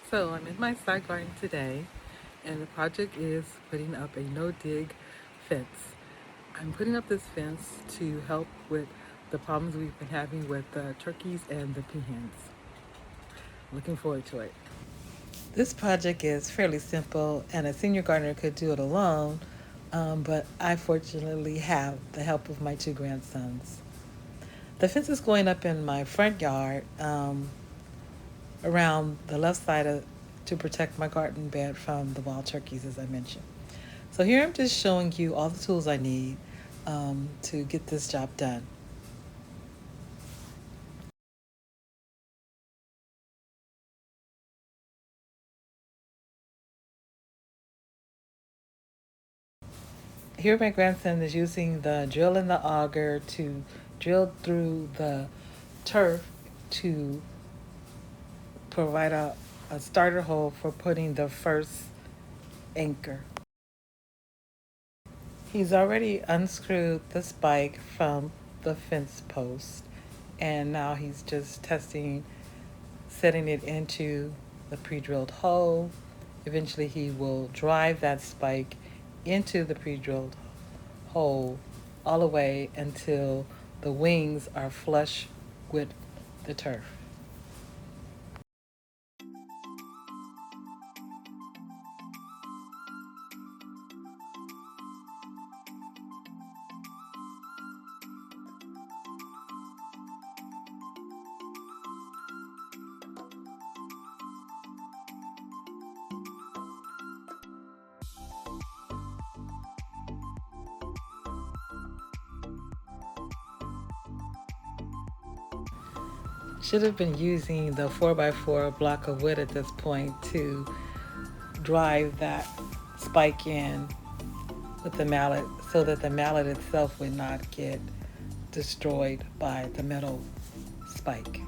So I'm in my side garden today, and the project is putting up a no-dig fence. I'm putting up this fence to help with the problems we've been having with the turkeys and the peahens. Looking forward to it. This project is fairly simple, and a senior gardener could do it alone, but I fortunately have the help of my two grandsons. The fence is going up in my front yard, around the left side to protect my garden bed from the wild turkeys, as I mentioned. So here I'm just showing you all the tools I need to get this job done. Here my grandson is using the drill and the auger to drill through the turf to provide a starter hole for putting the first anchor. He's already unscrewed the spike from the fence post, and now he's just testing setting it into the pre-drilled hole. Eventually he will drive that spike into the pre-drilled hole all the way until the wings are flush with the turf. Should have been using the 4x4 block of wood at this point to drive that spike in with the mallet so that the mallet itself would not get destroyed by the metal spike.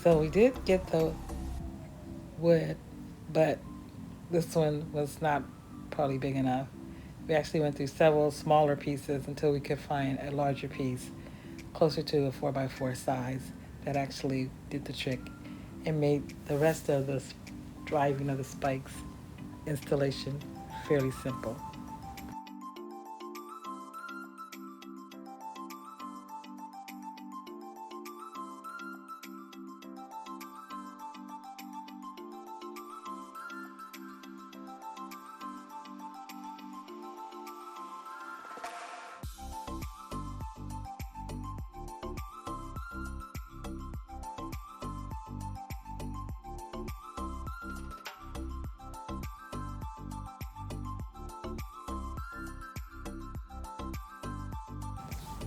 So we did get the wood, but this one was not probably big enough. We actually went through several smaller pieces until we could find a larger piece closer to a 4x4 size that actually did the trick and made the rest of the driving of the spikes installation fairly simple.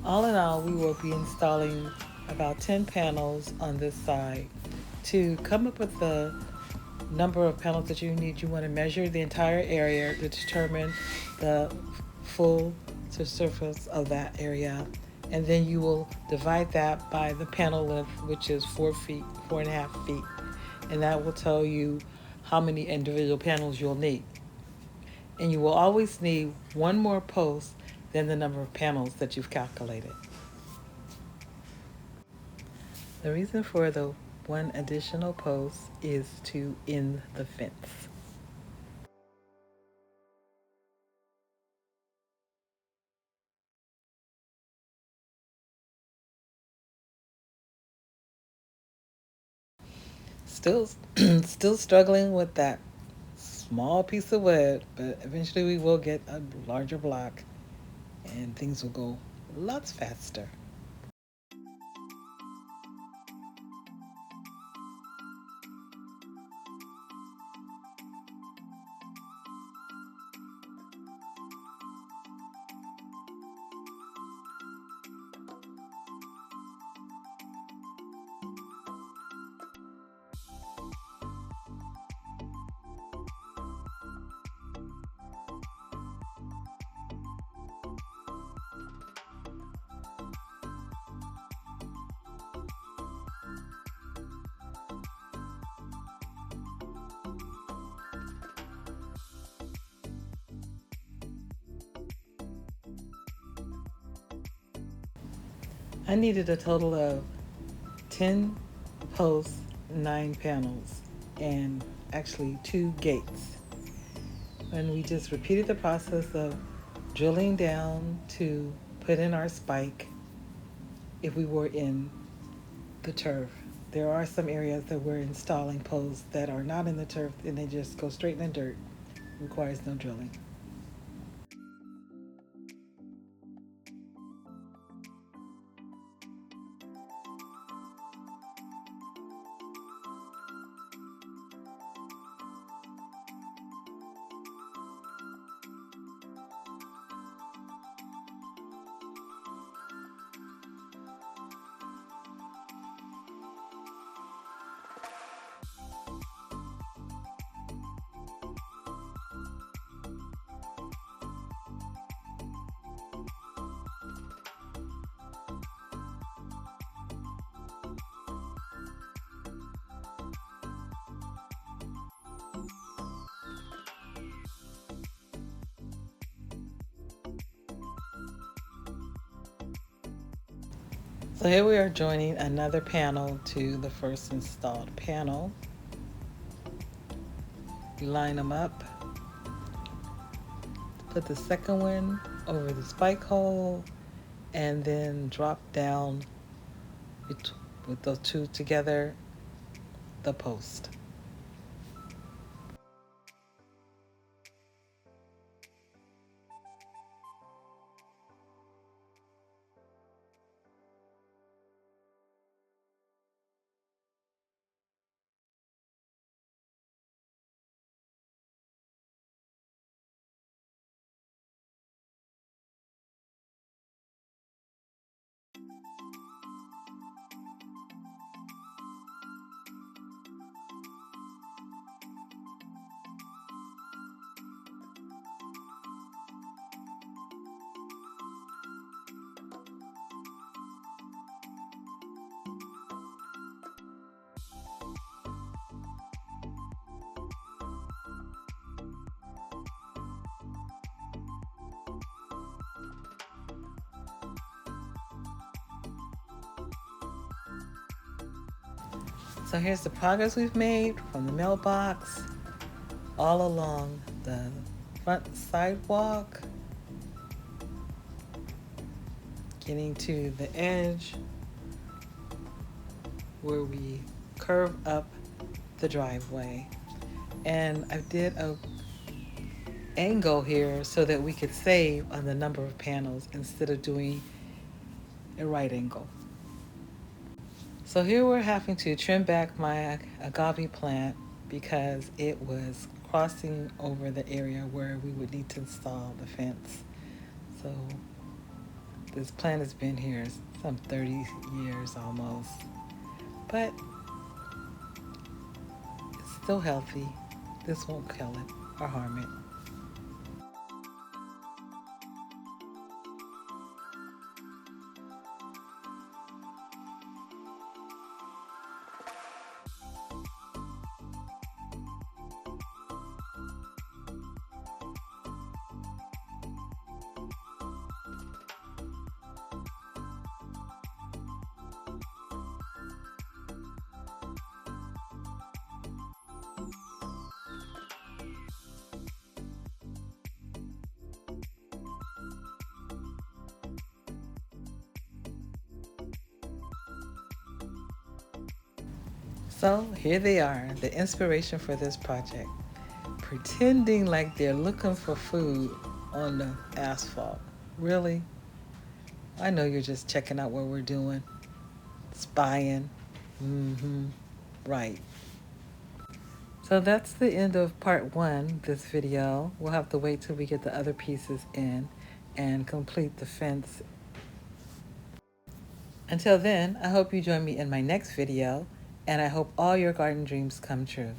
All in all, we will be installing about 10 panels on this side. To come up with the number of panels that you need, you want to measure the entire area to determine the full surface of that area. And then you will divide that by the panel length, which is 4 feet, 4.5 feet. And that will tell you how many individual panels you'll need. And you will always need one more post than the number of panels that you've calculated. The reason for the one additional post is to end the fence. Still, still struggling with that small piece of wood, but eventually we will get a larger block and things will go lots faster. I needed a total of 10 posts, 9 panels, and actually 2 gates. And we just repeated the process of drilling down to put in our spike if we were in the turf. There are some areas that we're installing posts that are not in the turf and they just go straight in the dirt. Requires no drilling. So here we are joining another panel to the first installed panel. We line them up, put the second one over the spike hole, and then drop down with those two together the post. So here's the progress we've made from the mailbox all along the front sidewalk, getting to the edge where we curve up the driveway. And I did a angle here so that we could save on the number of panels instead of doing a right angle. So here we're having to trim back my agave plant because it was crossing over the area where we would need to install the fence. So this plant has been here some 30 years almost, but it's still healthy. This won't kill it or harm it. So here they are, the inspiration for this project. Pretending like they're looking for food on the asphalt. Really? I know you're just checking out what we're doing. Spying. Mm-hmm. Right. So that's the end of part 1, this video. We'll have to wait till we get the other pieces in and complete the fence. Until then, I hope you join me in my next video, and I hope all your garden dreams come true.